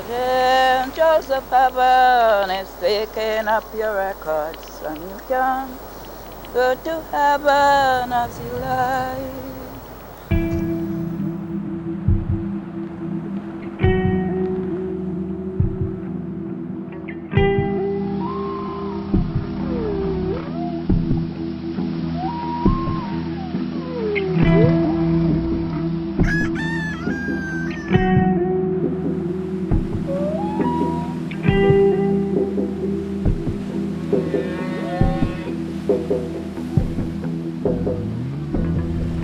the angels of heaven is taking up your records, and you can go to heaven as you like.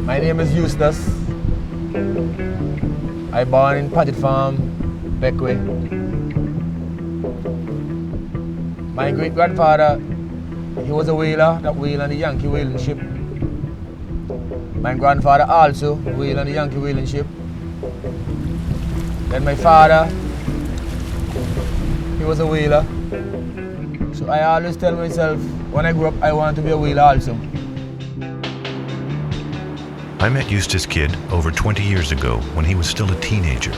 My name is Eustace. I born in Paget Farm, Bequia. My great-grandfather, he was a whaler that whaled on the Yankee whaling ship. My grandfather also whaled on the Yankee whaling ship. Then my father, he was a whaler. So I always tell myself, when I grow up, I want to be a whaler also. I met Eustace Kidd over 20 years ago when he was still a teenager.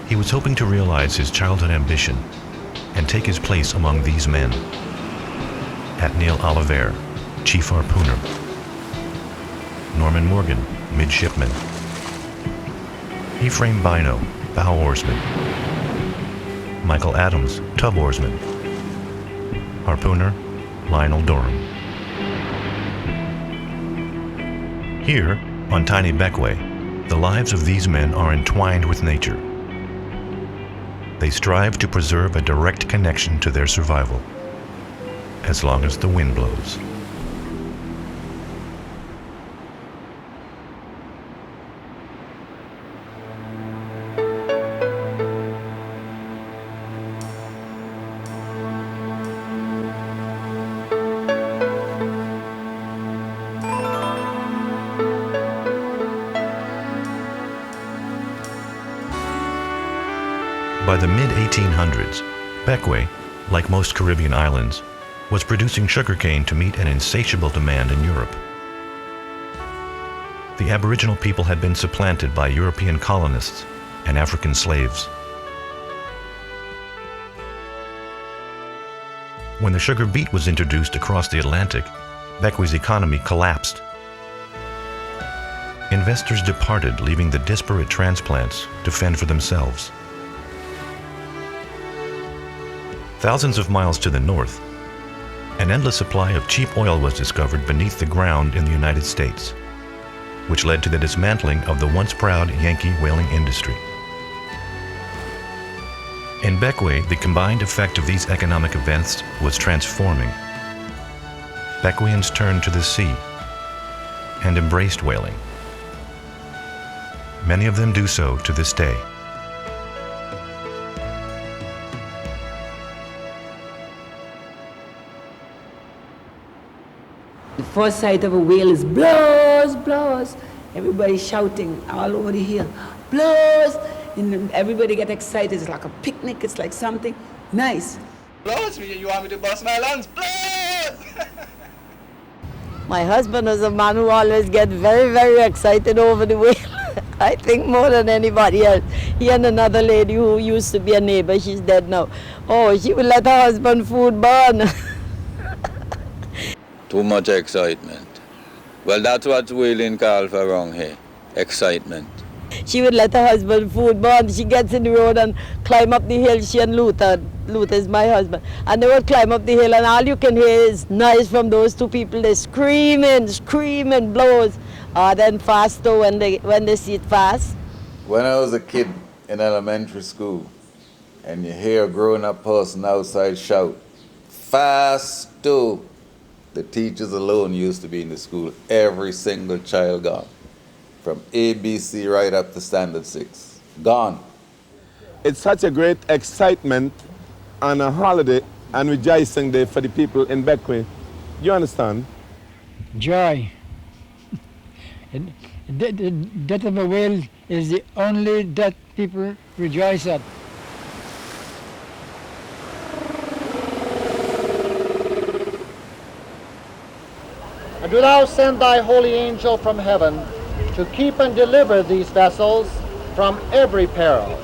He was hoping to realize his childhood ambition and take his place among these men. At Neil Oliver, chief harpooner. Norman Morgan, midshipman. Ephraim Bino, bow oarsman. Michael Adams, tub oarsman. Harpooner, Lionel Durham. Here, on tiny Bequia, the lives of these men are entwined with nature. They strive to preserve a direct connection to their survival, as long as the wind blows. By the mid-1800s, Bequia, like most Caribbean islands, was producing sugarcane to meet an insatiable demand in Europe. The Aboriginal people had been supplanted by European colonists and African slaves. When the sugar beet was introduced across the Atlantic, Bequia's economy collapsed. Investors departed, leaving the disparate transplants to fend for themselves. Thousands of miles to the north, an endless supply of cheap oil was discovered beneath the ground in the United States, which led to the dismantling of the once proud Yankee whaling industry. In Bequia, the combined effect of these economic events was transforming. Bequians turned to the sea and embraced whaling. Many of them do so to this day. The first sight of a whale is blows, blows. Everybody shouting all over the hill, blows. And everybody get excited. It's like a picnic. It's like something nice. Blows? You want me to bust my lungs? Blows! My husband was a man who always gets very, very excited over the whale. I think more than anybody else. He and another lady who used to be a neighbor, she's dead now. Oh, she would let her husband food burn. Too much excitement. Well, that's what whaling call for around here. Excitement. She would let her husband food burn. She gets in the road and climb up the hill. She and Luther is my husband. And they would climb up the hill and all you can hear is noise from those two people. They're screaming, blows. Then faster when they see it fast. When I was a kid in elementary school and you hear a grown-up person outside shout, faster. The teachers alone used to be in the school. Every single child gone. From ABC right up to Standard 6. Gone. It's such a great excitement and a holiday and rejoicing day for the people in Bequia. You understand? Joy. The death of a whale is the only death people rejoice at. And do thou send thy holy angel from heaven to keep and deliver these vessels from every peril,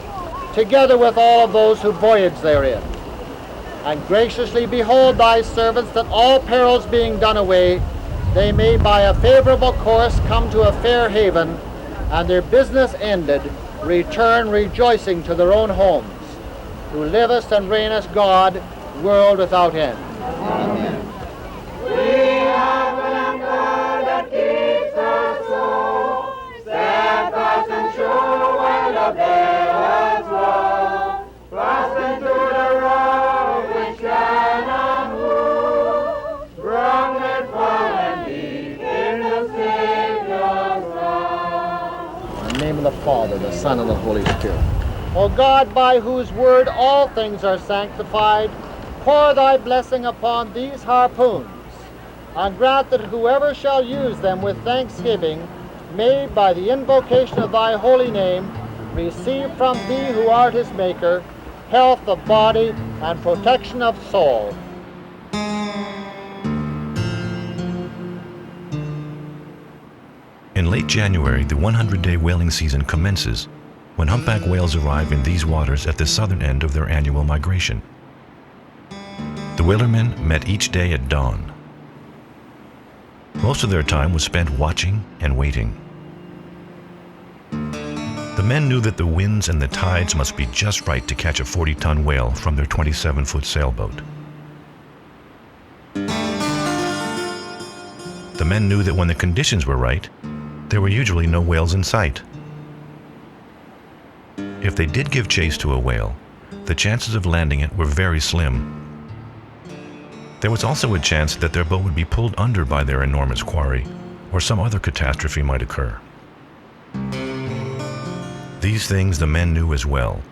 together with all of those who voyage therein. And graciously behold thy servants, that all perils being done away, they may by a favorable course come to a fair haven, and their business ended, return rejoicing to their own homes, who livest and reignest God, world without end. Amen. We have an God that keeps us so, steadfast and true when the billows roll, fastened to the rock which cannot move, grounded fallen deep in the Savior's love. In the name of the Father, the Son, and the Holy Spirit. O God, by whose word all things are sanctified, pour thy blessing upon these harpoons, and grant that whoever shall use them with thanksgiving may, by the invocation of thy holy name, receive from thee who art his maker, health of body and protection of soul. In late January, the 100-day whaling season commences when humpback whales arrive in these waters at the southern end of their annual migration. The whalermen met each day at dawn. Most of their time was spent watching and waiting. The men knew that the winds and the tides must be just right to catch a 40-ton whale from their 27-foot sailboat. The men knew that when the conditions were right, there were usually no whales in sight. If they did give chase to a whale, the chances of landing it were very slim. There was also a chance that their boat would be pulled under by their enormous quarry, or some other catastrophe might occur. These things the men knew as well,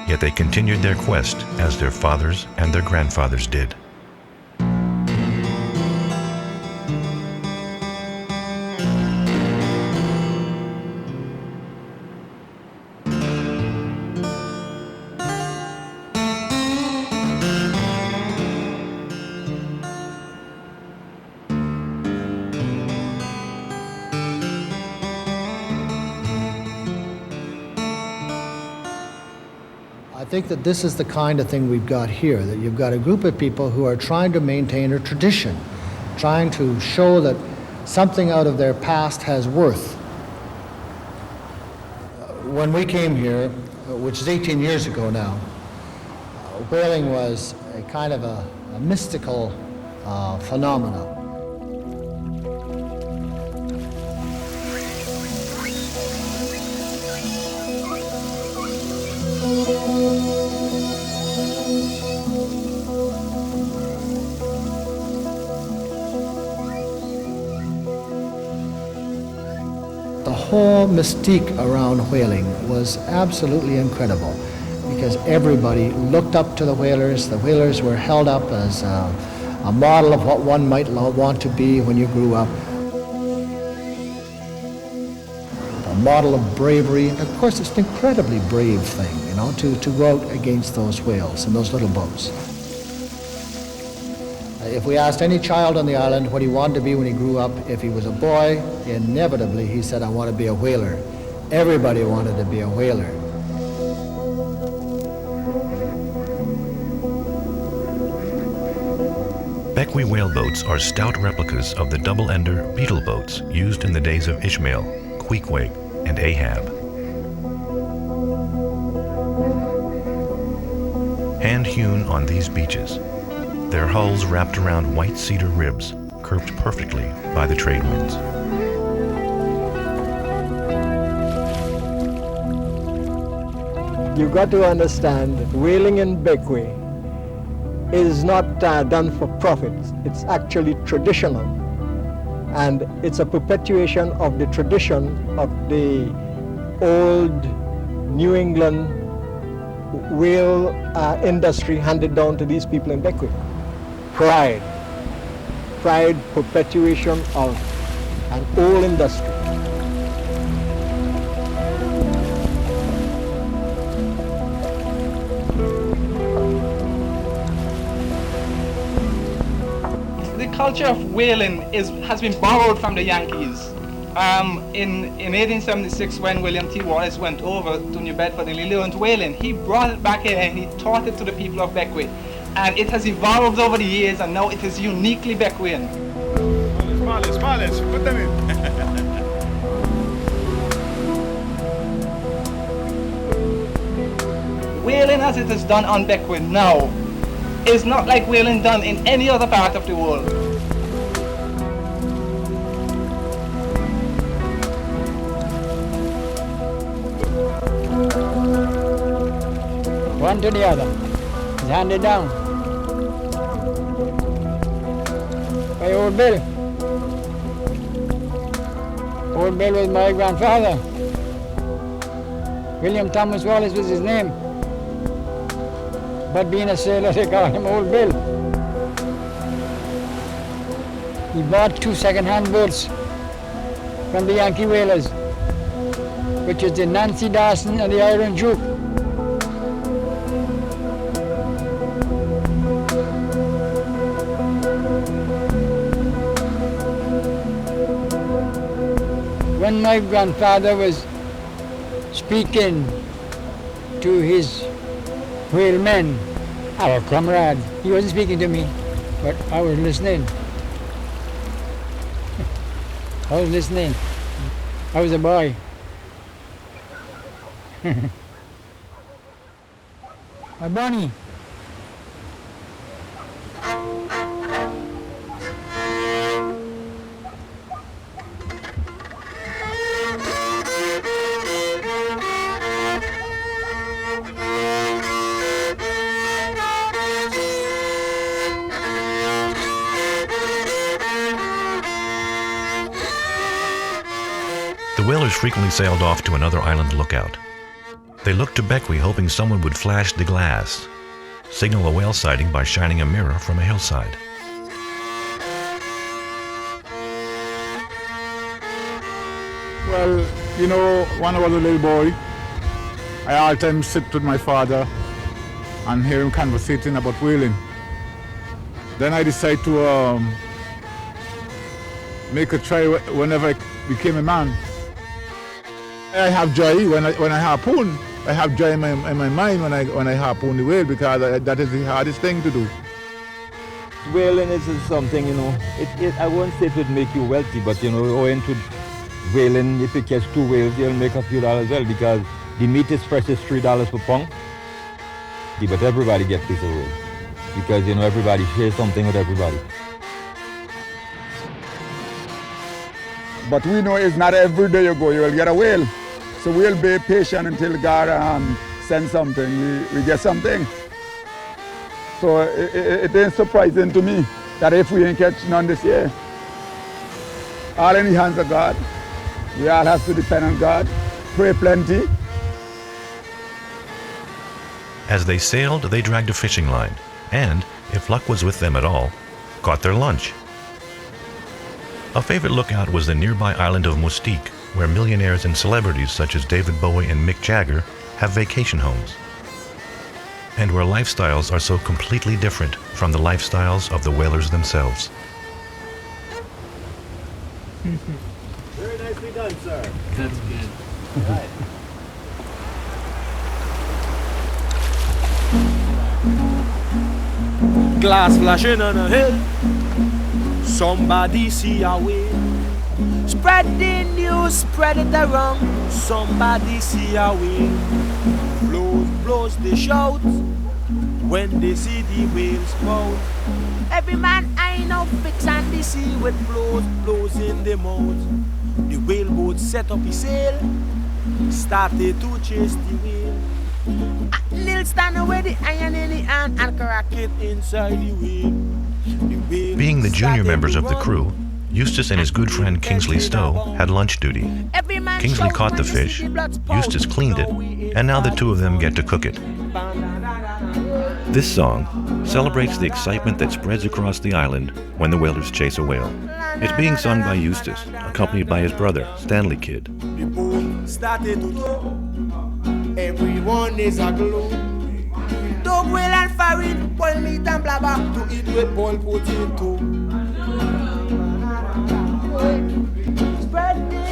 yet they continued their quest as their fathers and their grandfathers did. I think that this is the kind of thing we've got here, that you've got a group of people who are trying to maintain a tradition, trying to show that something out of their past has worth. When we came here, which is 18 years ago now, whaling was a kind of a mystical phenomenon. The whole mystique around whaling was absolutely incredible because everybody looked up to the whalers. The whalers were held up as a model of what one might want to be when you grew up. A model of bravery. And of course, it's an incredibly brave thing, you know, to go out against those whales and those little boats. If we asked any child on the island what he wanted to be when he grew up, if he was a boy, inevitably he said, I want to be a whaler. Everybody wanted to be a whaler. Bequia whaleboats are stout replicas of the double-ender beetle boats used in the days of Ishmael, Queequeg, and Ahab. Hand-hewn on these beaches, their hulls wrapped around white cedar ribs, curved perfectly by the trade winds. You've got to understand that whaling in Bequia is not done for profit. It's actually traditional. And it's a perpetuation of the tradition of the old New England whale industry handed down to these people in Bequia. Pride, perpetuation of an old industry. The culture of whaling has been borrowed from the Yankees. In 1876, when William T. Wallace went over to New Bedford and he learned whaling, he brought it back here and he taught it to the people of Bequia. And it has evolved over the years, and now it is uniquely Bequian. Smallish, put them in. Whaling as it is done on Bequia now is not like whaling done in any other part of the world. One to the other. It's handed down. By Old Bill. Old Bill was my grandfather. William Thomas Wallace was his name. But being a sailor, they called him Old Bill. He bought 2 second-hand boats from the Yankee whalers, which is the Nancy Dawson and the Iron Duke. When my grandfather was speaking to his whalemen, our comrades, he wasn't speaking to me, but I was listening. I was listening. I was a boy. My Bonnie. The whalers frequently sailed off to another island lookout. They looked to Bequia hoping someone would flash the glass, signal a whale sighting by shining a mirror from a hillside. Well, you know, when I was a little boy, I all the time sit with my father and hear him conversating about whaling. Then I decided to make a try whenever I became a man. I have joy when I harpoon. I have joy in my mind when I harpoon the whale, because that is the hardest thing to do. Whaling is something, you know, I won't say it would make you wealthy, but you know, owing to whaling, if you catch 2 whales, you'll make a few dollars well, because the meat is precious $3 per pound. But everybody gets a piece of whale, because you know, everybody shares something with everybody. But we know it's not every day you go, you will get a whale. So we'll be patient until God sends something, we get something. So it ain't surprising to me that if we ain't catch none this year. All in the hands of God. We all have to depend on God, pray plenty. As they sailed, they dragged a fishing line, and, if luck was with them at all, caught their lunch. A favorite lookout was the nearby island of Mustique, where millionaires and celebrities such as David Bowie and Mick Jagger have vacation homes, and where lifestyles are so completely different from the lifestyles of the whalers themselves. Very nicely done, sir. That's good. Right. Glass flashing on a hill, somebody see a whale. Spread the news, spread it around, somebody see a whale. Blows they shout when they see the whales spout. Every man I know fix and the sea with blows in the mouth. The whaleboat set up his sail, started to chase the whale. Lil stand with the iron in the hand and crack it inside the whale. Being the junior members of the crew, Eustace and his good friend Kingsley Stowe had lunch duty. Kingsley caught the fish, Eustace cleaned it, and now the two of them get to cook it. This song celebrates the excitement that spreads across the island when the whalers chase a whale. It's being sung by Eustace, accompanied by his brother, Stanley Kidd. The boat started to go, everyone is aglow. Dog whale and farine, boil meat and blabber to eat with boiled potato. Spread the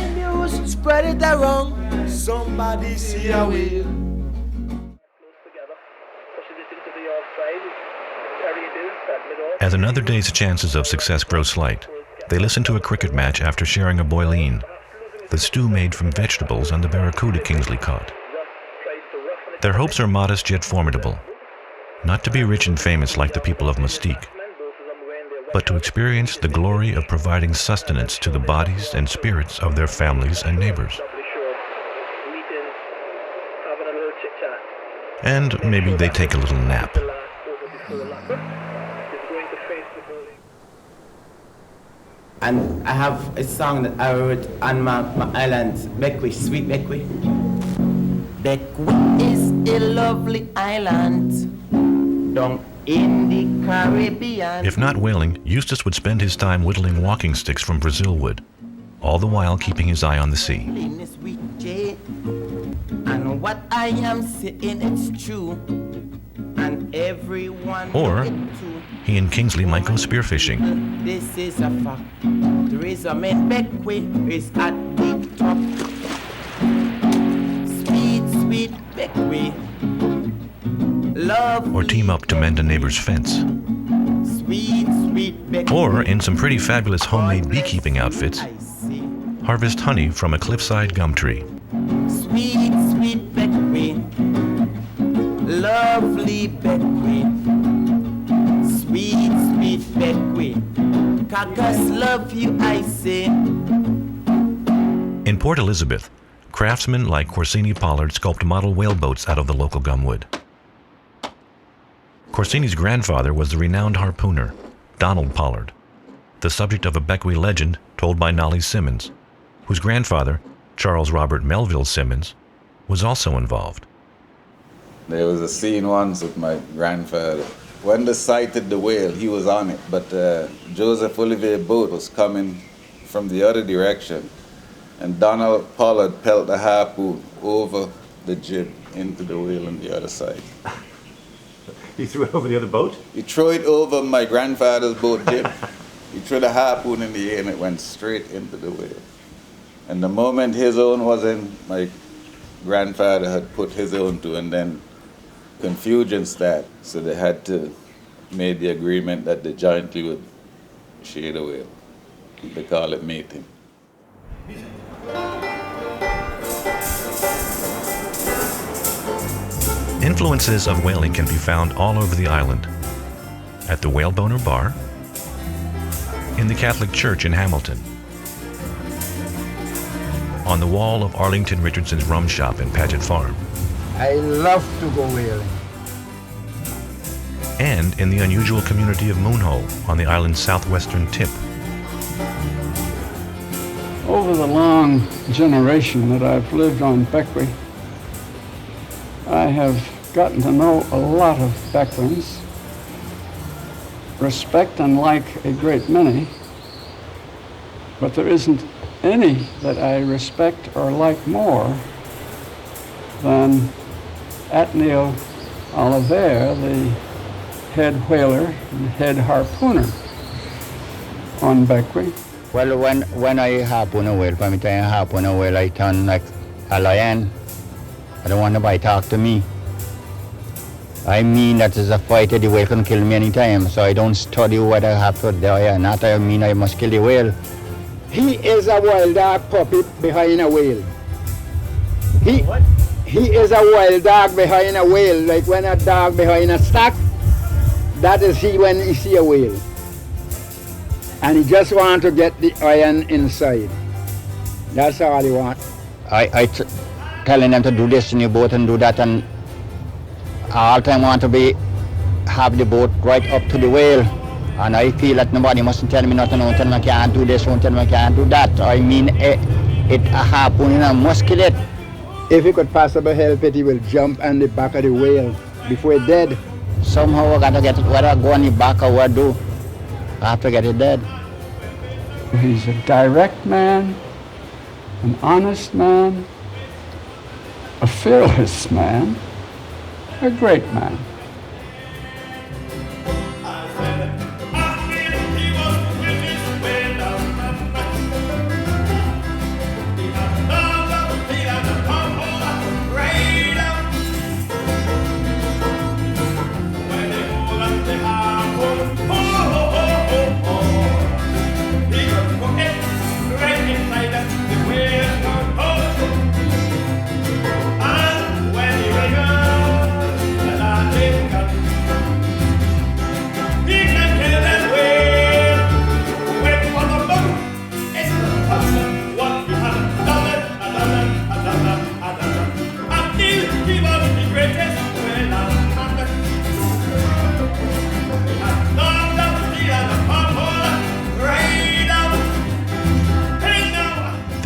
spread it around. Somebody see a whale. As another day's chances of success grow slight, they listen to a cricket match after sharing a boileen, the stew made from vegetables and the barracuda Kingsley caught. Their hopes are modest yet formidable, not to be rich and famous like the people of Mystique, but to experience the glory of providing sustenance to the bodies and spirits of their families and neighbors. And maybe they take a little nap. And I have a song that I wrote on my island, Bequia, sweet Bequia. Bequia is a lovely island down in the Caribbean. If not whaling, Eustace would spend his time whittling walking sticks from Brazil wood, all the while keeping his eye on the sea. And what I am saying, it's true. And everyone Or he and Kingsley might go spearfishing. This is a fact. There is a man Bequia is at the top. Sweet, sweet Bequia. Love. Or team up to mend a neighbor's fence. Sweet, sweet Bequia. Or, in some pretty fabulous homemade beekeeping outfits, harvest honey from a cliffside gum tree. Sweet, sweet Bequia. Lovely Bequia. Sweet, sweet Bequia. Caucus love you, I say. In Port Elizabeth, craftsmen like Corsini Pollard sculpt model whaleboats out of the local gumwood. Corsini's grandfather was the renowned harpooner, Donald Pollard, the subject of a Bequia legend told by Nolly Simmons, whose grandfather, Charles Robert Melville Simmons, was also involved. There was a scene once with my grandfather. When they sighted the whale, he was on it, but Joseph Olivier's boat was coming from the other direction, and Donald Pollard pelt the harpoon over the jib into the whale on the other side. He threw it over the other boat? He threw it over my grandfather's boat jib. He threw the harpoon in the air and it went straight into the whale. And the moment his own was in, my grandfather had put his own to, and then confusion started. So they had to make the agreement that they jointly would share the whale. They call it mating. Influences of whaling can be found all over the island. At the Whaleboner Bar, in the Catholic Church in Hamilton, on the wall of Arlington Richardson's rum shop in Paget Farm, I love to go whaling. and in the unusual community of Moonhole on the island's southwestern tip. Over the long generation that I've lived on Bequia, I have gotten to know a lot of Bequians, respect and like a great many, but there isn't any that I respect or like more than Atneil Oliver, the head whaler and head harpooner on Bequia. Well, when I harpoon a whale, for me to harpoon a whale, I turn like a lion. I don't want nobody to talk to me. I mean that is a fight, the whale can kill me anytime, so I don't study whether I have to die or not. I mean I must kill the whale. He is a wild dog puppet behind a whale. He is a wild dog behind a whale, like when a dog behind a stack, that is he when he see a whale. And he just want to get the iron inside. That's all he want. Telling them to do this in your boat and do that, and all time want to have the boat right up to the whale. And I feel that nobody mustn't tell me nothing, don't tell me I can't do this, don't tell me I can't do that. I mean, a harpoon and a musket. If he could possibly help it, he will jump on the back of the whale before it's dead. Somehow I gotta get it, whether I go on the back or what do, I have to get it dead. He's a direct man, an honest man, a fearless man, a great man.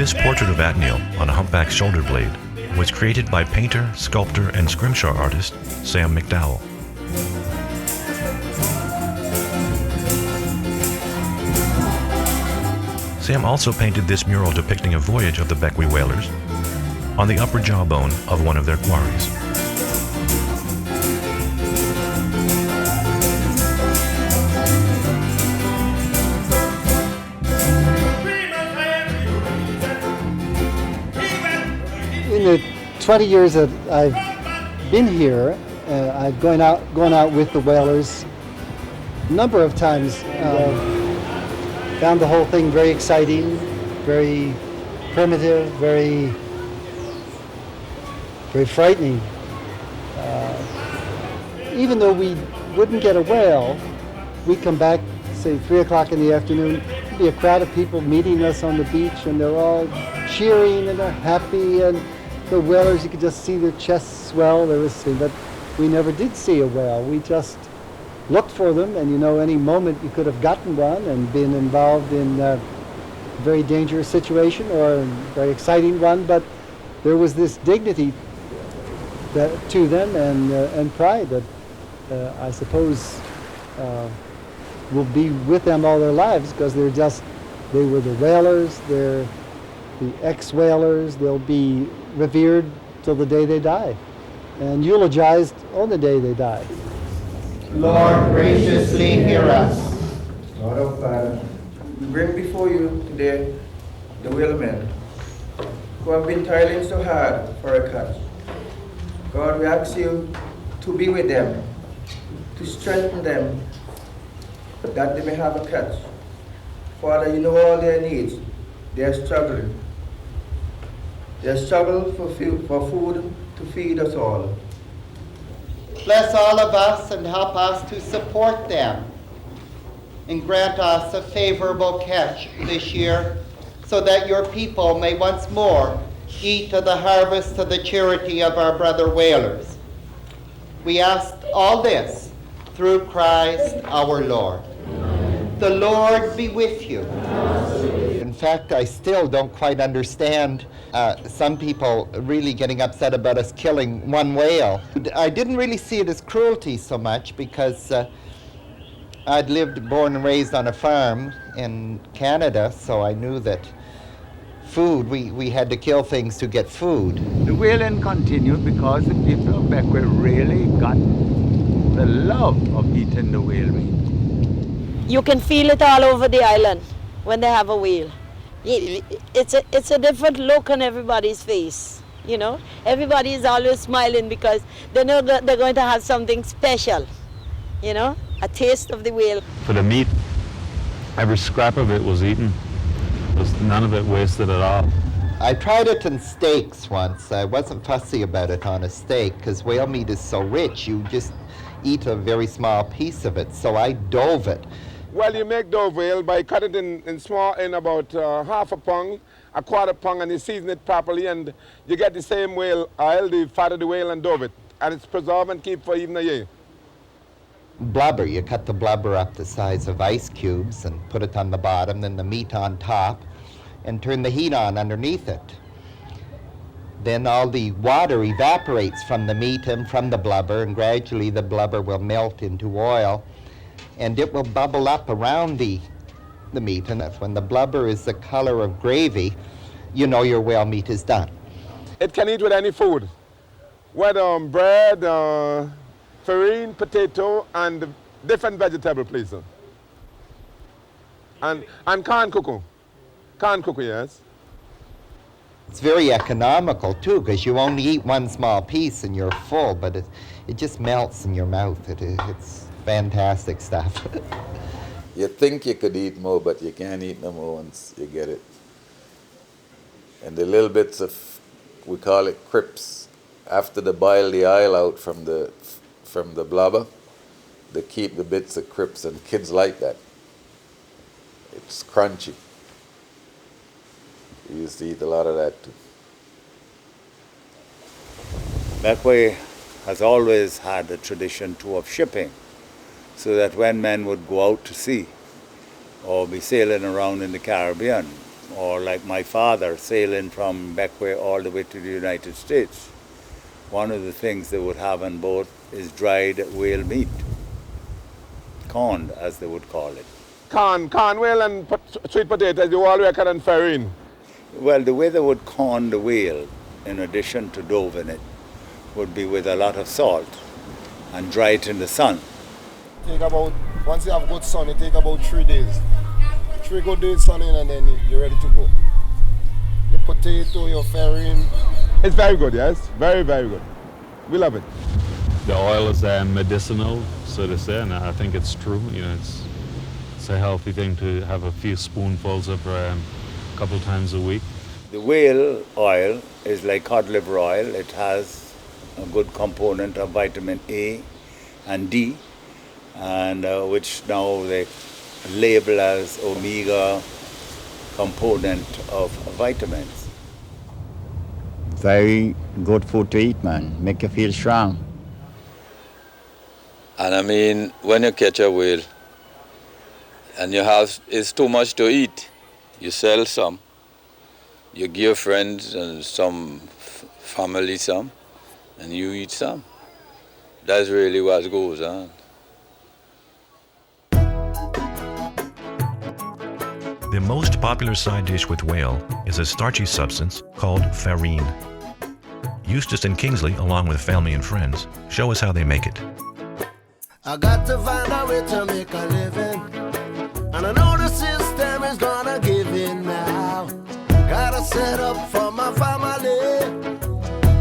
This portrait of Atniel on a humpback shoulder blade was created by painter, sculptor, and scrimshaw artist Sam McDowell. Sam also painted this mural depicting a voyage of the Bequia whalers on the upper jawbone of one of their quarries. In the 20 years that I've been here, I've gone out with the whalers a number of times. Found the whole thing very exciting, very primitive, very frightening. Even though we wouldn't get a whale, we'd come back, say 3 o'clock in the afternoon, there'd be a crowd of people meeting us on the beach, and they're all cheering and they're happy, and the whalers, you could just see their chests swell. But we never did see a whale. We just looked for them, and any moment you could have gotten one and been involved in a very dangerous situation or a very exciting one, but there was this dignity to them and pride that I suppose will be with them all their lives, because they were the whalers, they're the ex-whalers. They'll be revered till the day they die and eulogized on the day they die. Lord, graciously hear us. Lord our Father, we bring before you today the whalemen who have been toiling so hard for a catch. God, we ask you to be with them, to strengthen them, that they may have a catch. Father, you know all their needs. They are struggling. They struggle for food to feed us all. Bless all of us and help us to support them, and grant us a favorable catch this year, so that your people may once more eat of the harvest of the charity of our brother whalers. We ask all this through Christ our Lord. The Lord be with you. In fact, I still don't quite understand some people really getting upset about us killing one whale. I didn't really see it as cruelty so much, because I'd lived, born and raised on a farm in Canada, so I knew that food, we had to kill things to get food. The whaling continued because the people of Bequia really got the love of eating the whale meat. You can feel it all over the island when they have a whale. It's a different look on everybody's face, Everybody is always smiling because they know that they're going to have something special, a taste of the whale. For the meat, every scrap of it was eaten. None of it wasted at all. I tried it in steaks once. I wasn't fussy about it on a steak, because whale meat is so rich, you just eat a very small piece of it, so I dove it. Well, you make dove whale by cutting it in about half a pound, a quarter pound, and you season it properly, and you get the same whale oil, the fat of the whale, and dove it. And it's preserved and keep for even a year. Blubber, you cut the blubber up the size of ice cubes and put it on the bottom, then the meat on top, and turn the heat on underneath it. Then all the water evaporates from the meat and from the blubber, and gradually the blubber will melt into oil, and it will bubble up around the meat. And when the blubber is the color of gravy, you know your whale meat is done. It can eat with any food, whether bread, farine, potato, and different vegetable, please, sir. And canned cocoa. Canned cocoa, yes. It's very economical, too, because you only eat one small piece and you're full, but it just melts in your mouth. It's fantastic stuff. You think you could eat more, but you can't eat no more once you get it. And the little bits of, we call it crypts, after they boil the oil out from the blubber, they keep the bits of crypts, and kids like that. It's crunchy. We used to eat a lot of that too. Bequia has always had a tradition too of shipping, so that when men would go out to sea or be sailing around in the Caribbean, or like my father sailing from Bequia all the way to the United States, one of the things they would have on board is dried whale meat, corned as they would call it. Corn whale and sweet potatoes, you all reckon on farine? Well, the way they would corn the whale, in addition to doving it, would be with a lot of salt and dry it in the sun. Once you have good sun, it take about 3 days. 3 good days sun in and then you're ready to go. Your potato, your farine. It's very good, yes. Very, very good. We love it. The oil is medicinal, so to say, and I think it's true. You know, it's a healthy thing to have a few spoonfuls of a couple times a week. The whale oil is like cod liver oil. It has a good component of vitamin A and D, and which now they label as omega component of vitamins. Very good food to eat, man. Make you feel strong. And I mean, when you catch a whale and it's too much to eat, you sell some. You give your friends and some family some, and you eat some. That's really what goes on. The most popular side dish with whale is a starchy substance called farine. Eustace and Kingsley, along with family and friends, show us how they make it. I got to find a way to make a living, and I know the system is gonna give in now. Gotta set up for my family,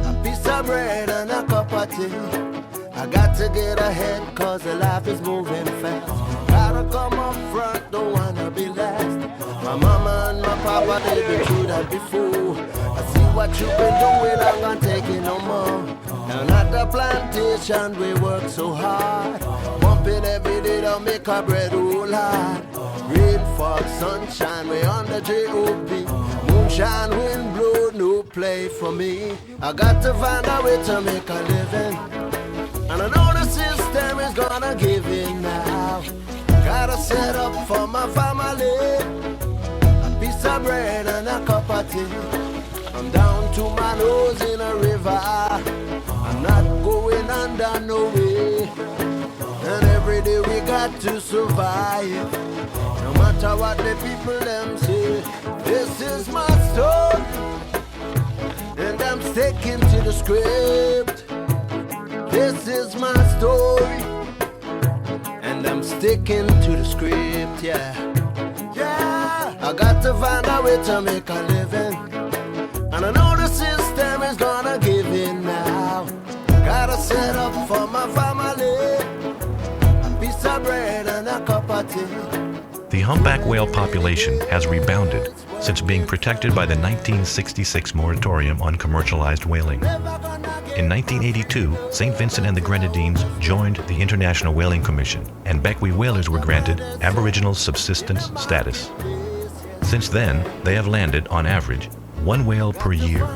a piece of bread and a cup of tea. I got to get ahead cause the life is moving fast. Gotta come up front, don't wanna be last. My mama and my papa, they've been through that before. I see what you've been doing, I'm gonna take it no more. And at the plantation we work so hard, pumping every day to make our bread roll hard. Rain, fog, sunshine, we on the J.O.B. Moonshine, wind blow, no play for me. I got to find a way to make a living, and I know the system is gonna give in now. Gotta set up for my family, a piece of bread and a cup of tea. I'm down to my nose in a river, I'm not going under no way. And every day we got to survive, no matter what the people them say. This is my story, and I'm sticking to the script. This is my story, and I'm sticking to the script, yeah. Yeah, I got to find a way to make a living, and I know the system is gonna give in now. Gotta set up for my family, a piece of bread and a cup of tea. The humpback whale population has rebounded since being protected by the 1966 moratorium on commercialized whaling. In 1982, St. Vincent and the Grenadines joined the International Whaling Commission, and Bequia whalers were granted Aboriginal subsistence status. Since then, they have landed, on average, 1 whale per year.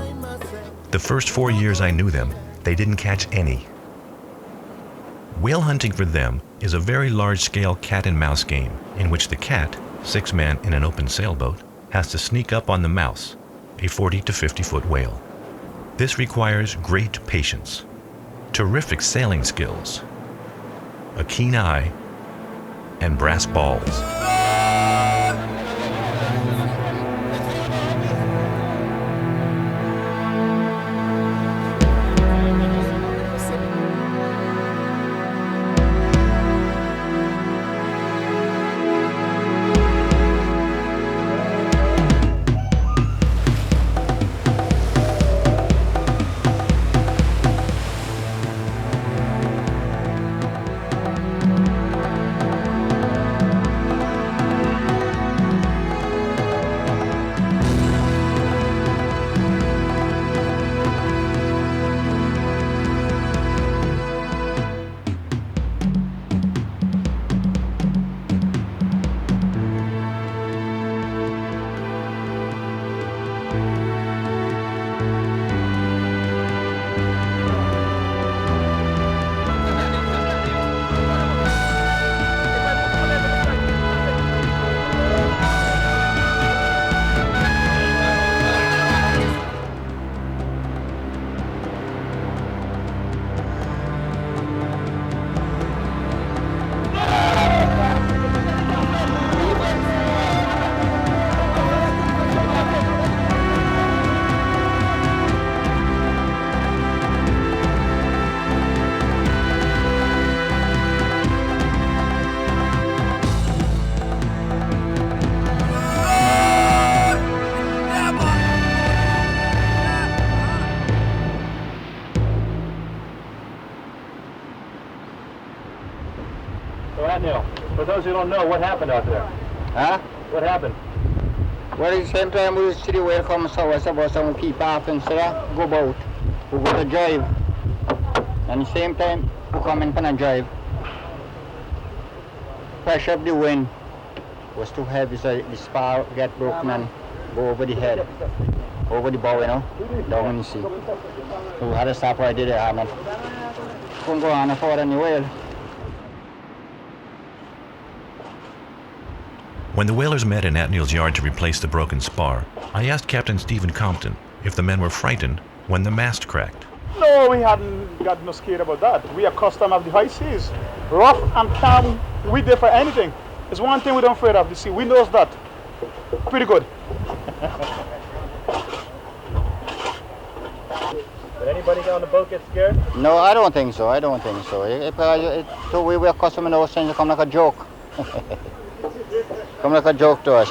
The first 4 years I knew them, they didn't catch any. Whale hunting for them is a very large-scale cat-and-mouse game in which the cat, 6 men in an open sailboat, has to sneak up on the mouse, a 40 to 50-foot whale. This requires great patience, terrific sailing skills, a keen eye, and brass balls. For those who don't know, what happened out there? Huh? What happened? Well, at the same time we see the whale come, so I suppose some keep off and say, go boat, we go to drive. And at the same time, we come in for a drive. Pressure of the wind was too heavy, so the spar get broken and go over the head, over the bow, you know, down in the sea. So we had to stop right there, and couldn't go on forward on the whale. When the whalers met in Atneal's yard to replace the broken spar, I asked Captain Stephen Compton if the men were frightened when the mast cracked. No, we hadn't got no scared about that. We are accustomed of the high seas. Rough and calm, we there for anything. It's one thing we don't afraid of the sea. We knows that. Pretty good. Did anybody on the boat get scared? No, I don't think so. I don't think so. So we were accustomed in those things to come like a joke. Come like a joke to us.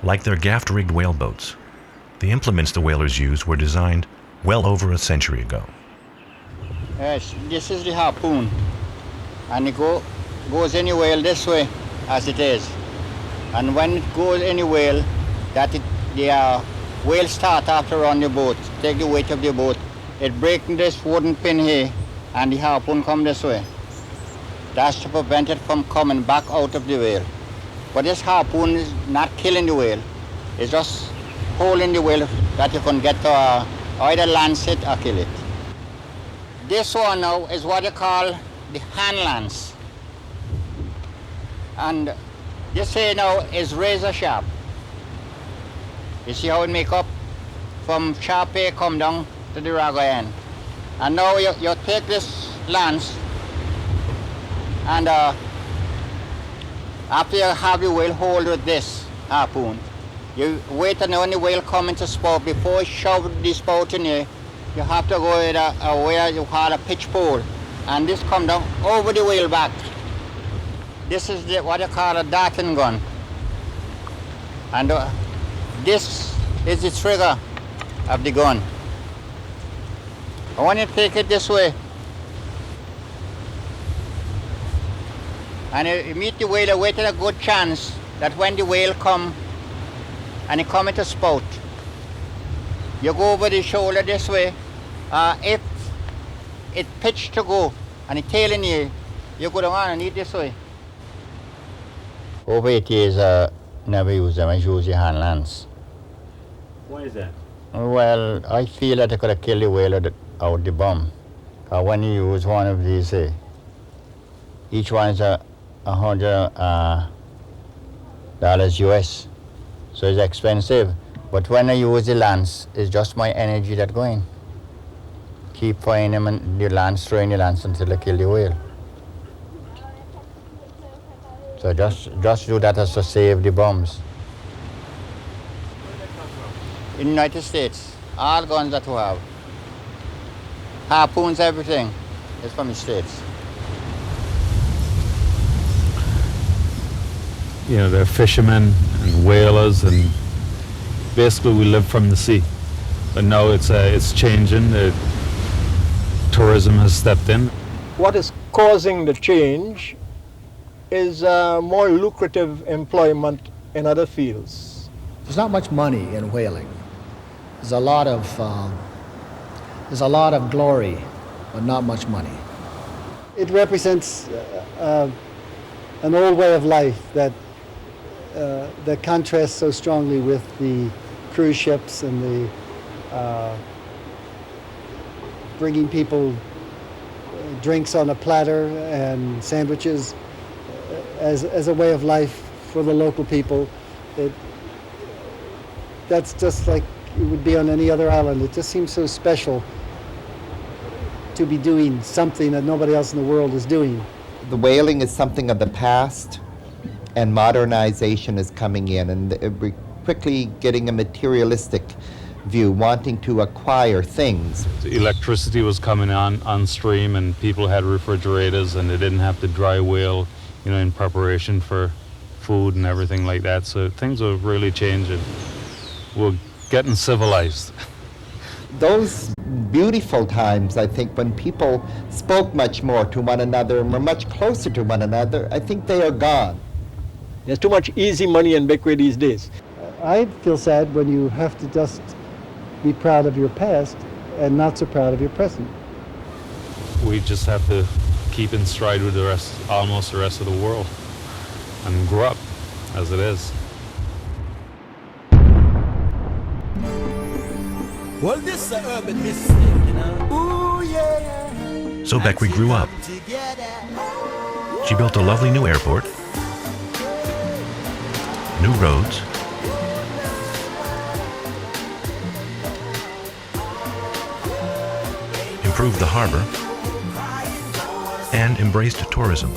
Like their gaff-rigged whaleboats, the implements the whalers used were designed well over a century ago. Yes, this is the harpoon, and it goes any whale this way as it is. And when it goes any whale, the whale start after run the boat, take the weight of the boat, it breaking this wooden pin here, and the harpoon come this way. That's to prevent it from coming back out of the whale. But this harpoon is not killing the whale, it's just holding the whale that you can get to either lance it or kill it. This one now is what you call the hand lance. And this here now is razor sharp. You see how it make up? From sharp here come down to the ragger end. And now you take this lance and after you have your whale hold with this harpoon, you wait until when the whale come into spout. Before you shove the spout in here, you have to go with a where you call a pitch pole, and this come down over the whale back. This is what you call a darting gun, and this is the trigger of the gun. I want you to take it this way, and you meet the whale, wait a good chance that when the whale come and he come into spout, you go over the shoulder this way. If it pitch to go and the tail in here, you go down and eat this way. Over 8 years, never use them. I use the hand lance. Why is that? Well, I feel that I could have killed the whale out the bomb. When you use one of these, each one is $100 US. So it's expensive. But when I use the lance, it's just my energy that's going. Keep firing them and the lance, throwing the lance until I kill the whale. So just do that as to save the bombs. In the United States, all guns that we have, harpoons, everything, is from the States. You know, they're fishermen and whalers, and basically we live from the sea. But now it's changing. Tourism has stepped in. What is causing the change is more lucrative employment in other fields. There's not much money in whaling. There's a lot of glory, but not much money. It represents an old way of life that contrasts so strongly with the cruise ships and the bringing people drinks on a platter and sandwiches as a way of life for the local people. That's just like it would be on any other island. It just seems so special to be doing something that nobody else in the world is doing. The whaling is something of the past, and modernization is coming in, and we're quickly getting a materialistic view, wanting to acquire things. Electricity was coming on stream, and people had refrigerators, and they didn't have to dry whale, in preparation for food and everything like that. So things were really changing. We're getting civilized. Those beautiful times, I think, when people spoke much more to one another and were much closer to one another, I think they are gone. There's too much easy money in Bequia these days. I feel sad when you have to just be proud of your past and not so proud of your present. We just have to keep in stride with the rest, almost the rest of the world, and grow up as it is. Well, this is an urban mistake, you know. Ooh, yeah. So Bequia grew up. She built a lovely new airport, new roads, improved the harbor, and embraced tourism.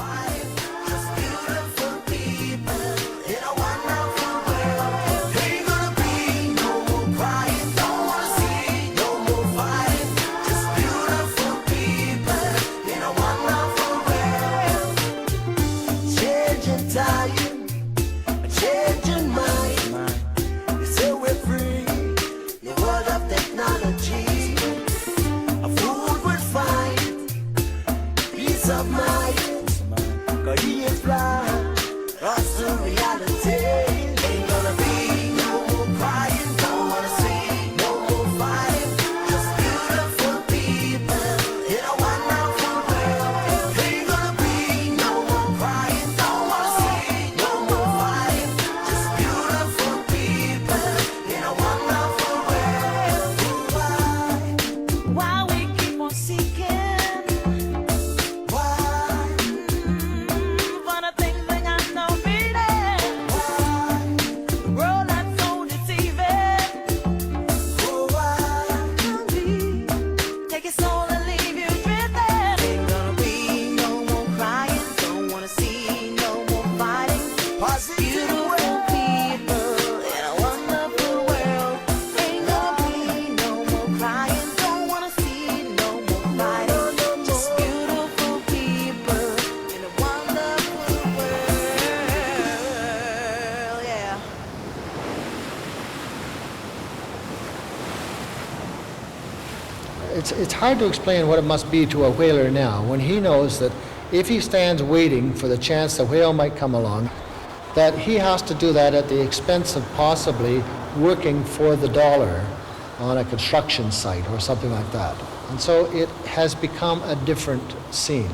It's hard to explain what it must be to a whaler now when he knows that if he stands waiting for the chance the whale might come along, that he has to do that at the expense of possibly working for the dollar on a construction site or something like that. And so it has become a different scene.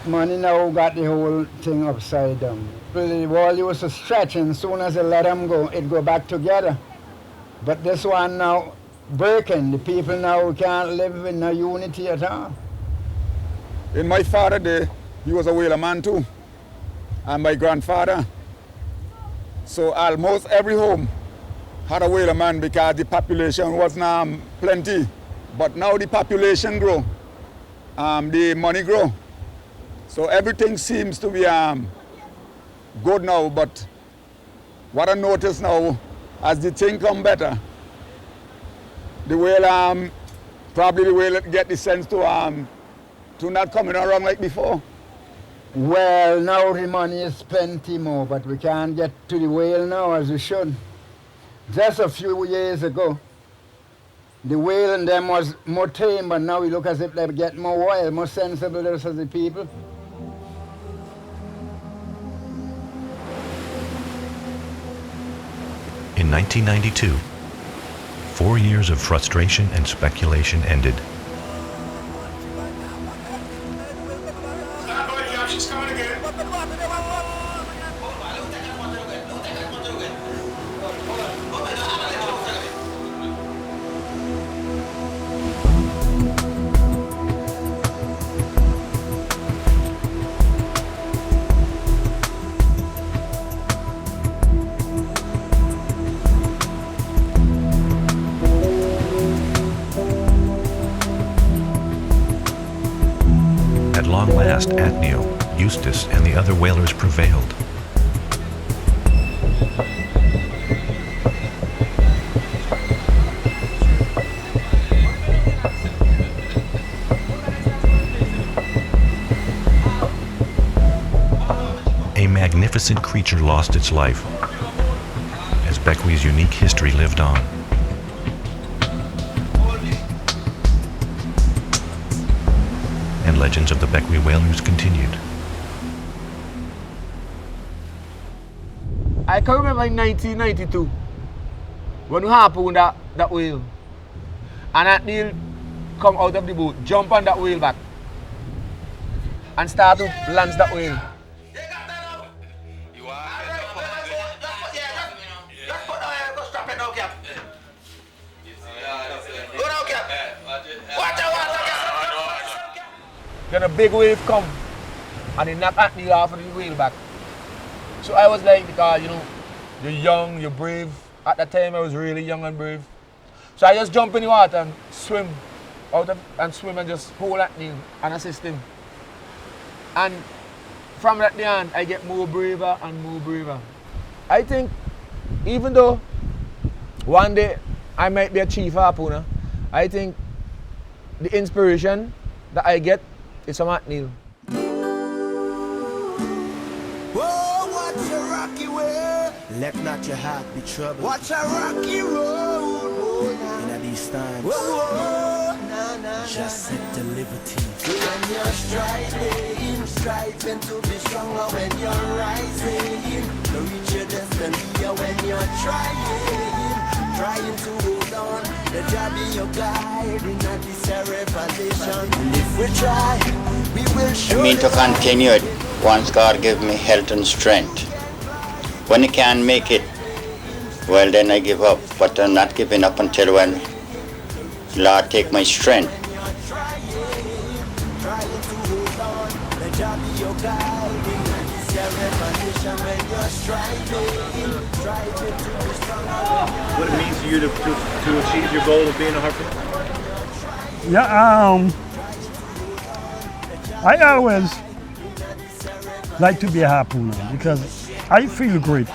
Money now got the whole thing upside down. The wall used to stretch, and as soon as they let them go, it go back together. But this one now breaking. The people now can't live in a unity at all. In my father's day, he was a whaler man too, and my grandfather. So almost every home had a whaler man because the population wasn't plenty. But now the population grow, the money grow. So everything seems to be good now, but what I notice now, as the thing come better, the whale, probably the whale get the sense to not coming around like before. Well, now the money is plenty more, but we can't get to the whale now as we should. Just a few years ago, the whale and them was more tame, but now we look as if they get more wild, more sensible as the people. In 1992, 4 years of frustration and speculation ended. She's coming again. At long last, Atneo, Eustace, and the other whalers prevailed. A magnificent creature lost its life as Bequia's unique history lived on. legends of the Bequia whalers continued. I can remember in 1992 when we harpooned that whale, and that Neil come out of the boat, jump on that whale back, and start to lance that whale. Then a big wave come and he knocked at me off of the whale back. So I was like, because you're young, you're brave. At that time I was really young and brave. So I just jump in the water and swim and just hold at Neil and assist him. And from that day on, I get more braver and more braver. I think even though one day I might be a chief harpooner, I think the inspiration that I get is from Neil. Whoa, watch a rocky way. Let not your heart be troubled. Watch a rocky road. In these times. Whoa, nah. Just set the liberty. So when you're striving to be stronger when you're rising. To reach your destiny when you're trying to hold on. The job in your guide in a disarray position. And if we try, we will show. I mean to continue it once God give me health and strength. When I can't make it, well then I give up. But I'm not giving up until when Lord take my strength. What it means to you to achieve your goal of being a harpooner? Yeah, I always like to be a harpooner because I feel great.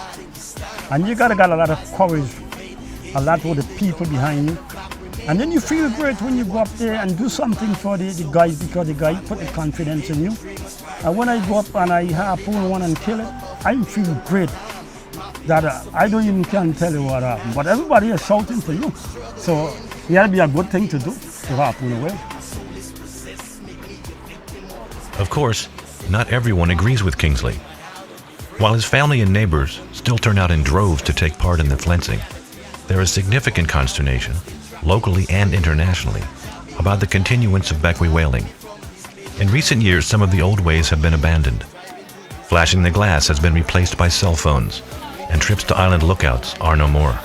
And you gotta got a lot of courage, a lot for the people behind you. And then you feel great when you go up there and do something for the guys because the guy put the confidence in you. And when I go up and I harpoon one and kill it, I feel great. That I don't even can tell you what happened, but everybody is shouting for you. So it had to be a good thing to do, to harpoon a whale. Of course, not everyone agrees with Kingsley. While his family and neighbors still turn out in droves to take part in the flensing, there is significant consternation, locally and internationally, about the continuance of Bequia whaling. In recent years, some of the old ways have been abandoned. Flashing the glass has been replaced by cell phones, and trips to island lookouts are no more.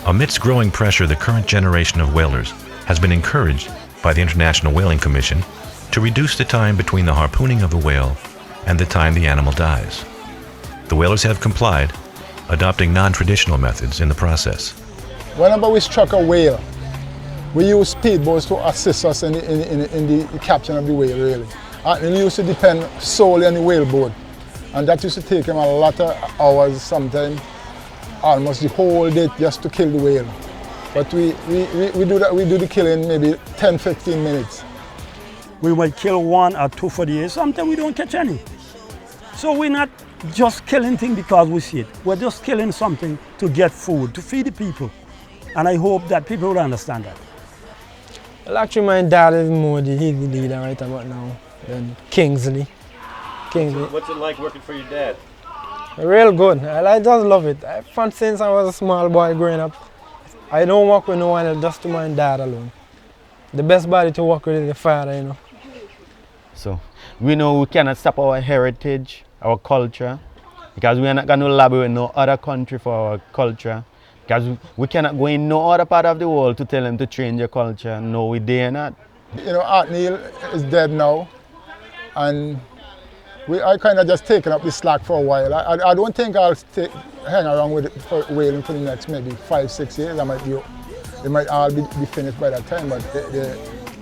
Amidst growing pressure, the current generation of whalers has been encouraged by the International Whaling Commission to reduce the time between the harpooning of the whale and the time the animal dies. The whalers have complied, adopting non-traditional methods in the process. Whenever we struck a whale, we use speedboats to assist us in the capture of the whale, really. And we used to depend solely on the whaleboat. And that used to take him a lot of hours, sometimes almost the whole day just to kill the whale. But we do the killing maybe 10-15 minutes. We might kill one or two for the year. Sometimes we don't catch any. So we're not just killing things because we see it. We're just killing something to get food, to feed the people. And I hope that people will understand that. Well, actually, my dad is more he's the leader right about now than Kingsley. What's it like working for your dad? Real good. I just love it. Since I was a small boy growing up, I don't work with no one else, just to my dad alone. The best body to work with is the father, So, we know we cannot stop our heritage, our culture, because we are not going to lobby with no other country for our culture. Because we cannot go in no other part of the world to tell them to change your culture. No, we dare not. Art Neil is dead now, and I kind of just taken up the slack for a while. I don't think I'll hang around with it for whaling for the next maybe 5-6 years. It might all be finished by that time, but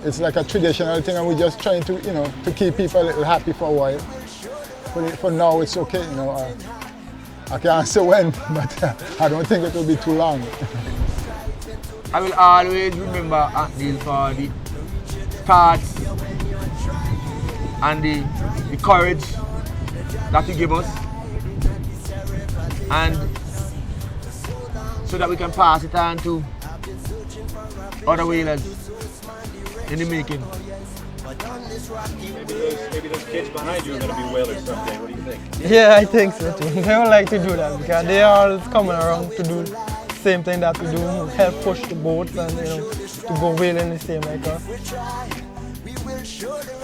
it's like a traditional thing, and we're just trying to, to keep people a little happy for a while. For now, it's okay, I can't say when, but I don't think it will be too long. I will always remember Aunt Neil for the thoughts and the courage that you give us, and so that we can pass it on to other whalers in the making. Maybe those kids behind you are going to be whalers someday. What do you think? Yeah, I think so too. They would like to do that because they are always coming around to do the same thing that we do, help push the boats and to go whaling the same like us.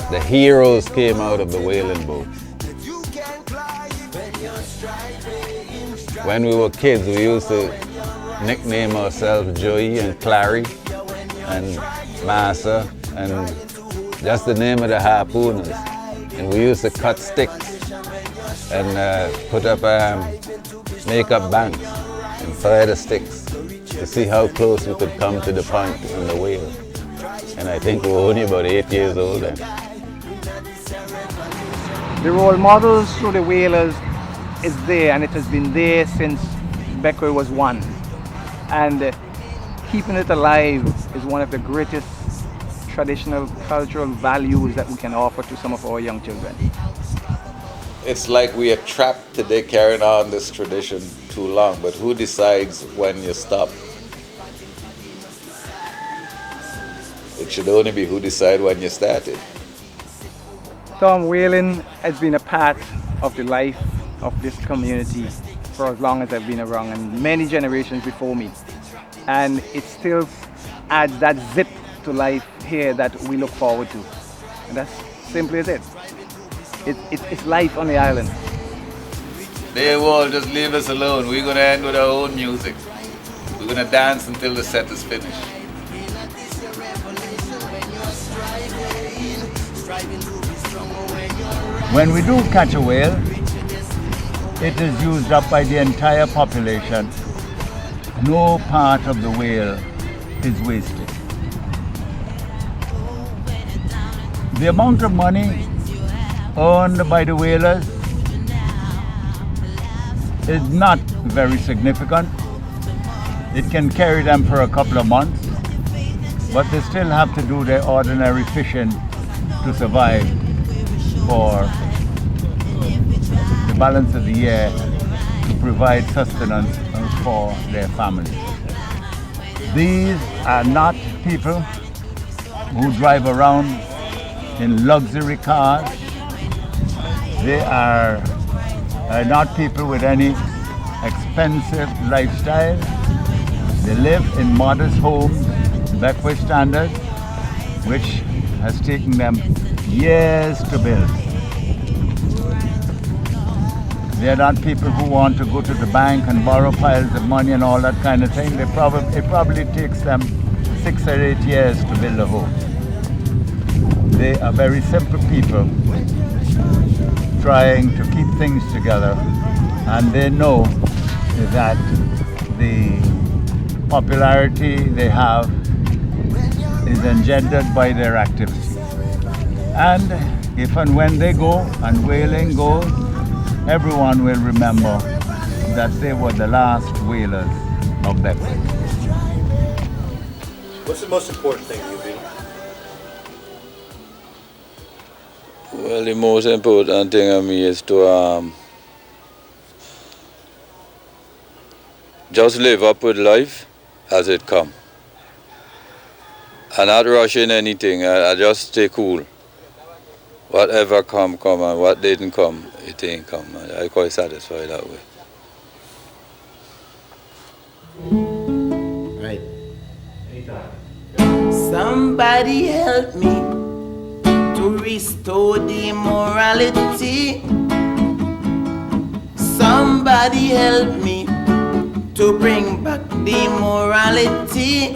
The heroes came out of the whaling boats. When we were kids, we used to nickname ourselves Joey and Clary and Massa and just the name of the harpooners. And we used to cut sticks and put up, make up banks and fire the sticks to see how close we could come to the point in the whale. And I think we were only about 8 years old then. The role models through the whalers is there, and it has been there since Bequia was one. And keeping it alive is one of the greatest traditional cultural values that we can offer to some of our young children. It's like we are trapped today carrying on this tradition too long, but who decides when you stop? It should only be who decides when you started. Tom, whaling has been a part of the life of this community for as long as I've been around, and many generations before me. And it still adds that zip to life here that we look forward to. And that's simply it. It's life on the island. They will just leave us alone. We're going to end with our own music. We're going to dance until the set is finished. When we do catch a whale, it is used up by the entire population. No part of the whale is wasted. The amount of money earned by the whalers is not very significant. It can carry them for a couple of months, but they still have to do their ordinary fishing to survive for the balance of the year, to provide sustenance for their families. These are not people who drive around in luxury cars. They are not people with any expensive lifestyle. They live in modest homes, Bequia standards, which has taken them years to build. They are not people who want to go to the bank and borrow piles of money and all that kind of thing. It probably takes them 6 or 8 years to build a home. They are very simple people trying to keep things together, and they know that the popularity they have is engendered by their activity. And if and when they go and whaling goes, everyone will remember that they were the last whalers of Bequia. What's the most important thing to you, Bill? Well, the most important thing to me is to just live up with life as it comes. And not rushing anything. I just stay cool. Whatever come, and what didn't come, it ain't come. I'm quite satisfied that way. Right. Somebody help me to restore the morality. Somebody help me to bring back the morality.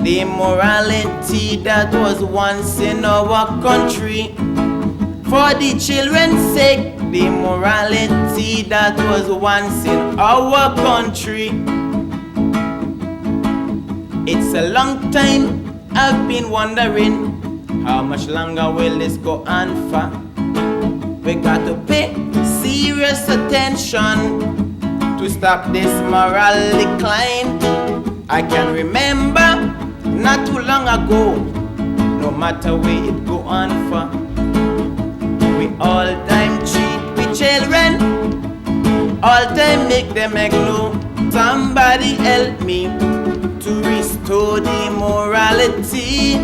The morality that was once in our country. For the children's sake, the morality that was once in our country. It's a long time I've been wondering, how much longer will this go on for? We got to pay serious attention to stop this moral decline. I can remember not too long ago, no matter where it go on for, we all time cheat with children, all time make them ignore. Somebody help me to restore the morality.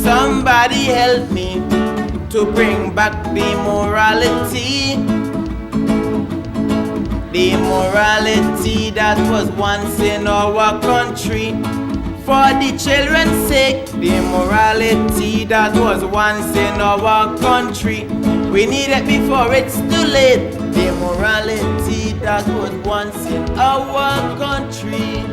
Somebody help me to bring back the morality. The morality that was once in our country. For the children's sake, the morality that was once in our country. We need it before it's too late. The morality that was once in our country.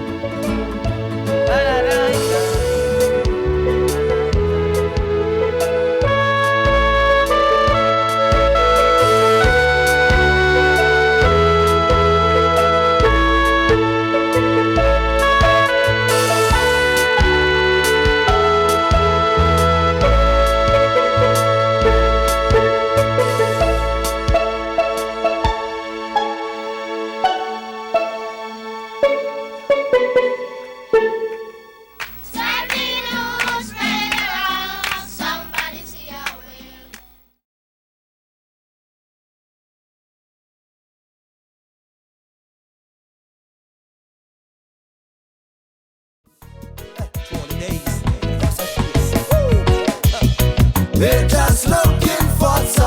They're just looking for some